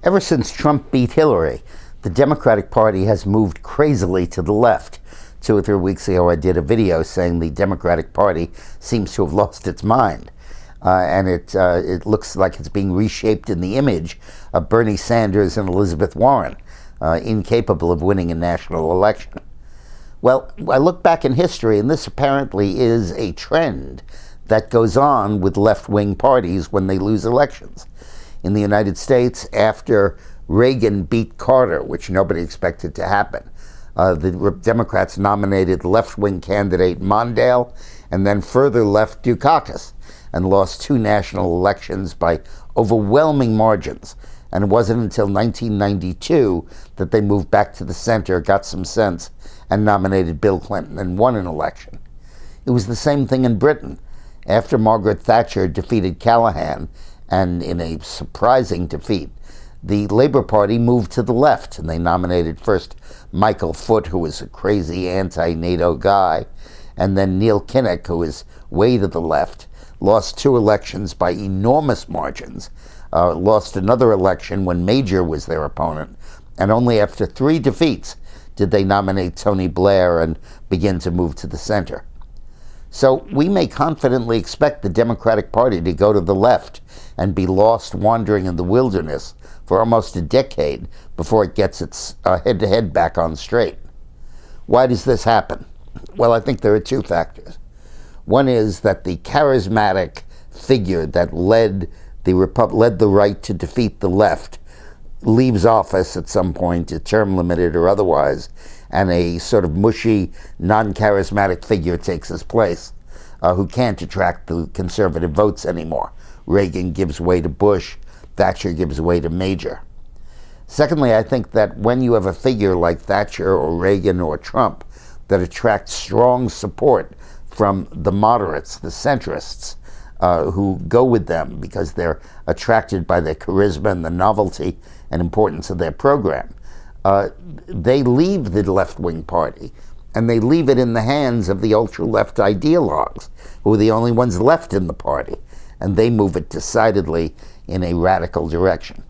Ever since Trump beat Hillary, the Democratic Party has moved crazily to the left. 2 or 3 weeks ago, I did a video saying the Democratic Party seems to have lost its mind. And it looks like it's being reshaped in the image of Bernie Sanders and Elizabeth Warren, incapable of winning a national election. Well, I look back in history, and this apparently is a trend that goes on with left-wing parties when they lose elections. In the United States, after Reagan beat Carter, which nobody expected to happen, the Democrats nominated left-wing candidate Mondale and then further left Dukakis, and lost 2 national elections by overwhelming margins. And it wasn't until 1992 that they moved back to the center, got some sense, and nominated Bill Clinton and won an election. It was the same thing in Britain. After Margaret Thatcher defeated Callaghan, and in a surprising defeat, the Labour Party moved to the left, and they nominated first Michael Foot, who was a crazy anti-NATO guy, and then Neil Kinnock, who is way to the left, lost 2 elections by enormous margins, lost another election when Major was their opponent, and only after 3 defeats did they nominate Tony Blair and begin to move to the center. So we may confidently expect the Democratic Party to go to the left and be lost wandering in the wilderness for almost a decade before it gets its head-to-head back on straight. Why does this happen? Well, I think there are 2 factors. One is that the charismatic figure that led the right to defeat the left leaves office at some point, term limited or otherwise, and a sort of mushy, non-charismatic figure takes his place, who can't attract the conservative votes anymore. Reagan gives way to Bush, Thatcher gives way to Major. Secondly, I think that when you have a figure like Thatcher or Reagan or Trump that attracts strong support from the moderates, the centrists, who go with them because they're attracted by their charisma and the novelty and importance of their program, they leave the left-wing party, and they leave it in the hands of the ultra-left ideologues, who are the only ones left in the party, and they move it decidedly in a radical direction.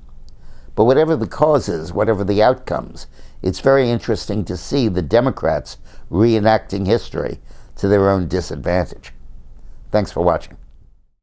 But whatever the causes, whatever the outcomes, it's very interesting to see the Democrats reenacting history to their own disadvantage. Thanks for watching.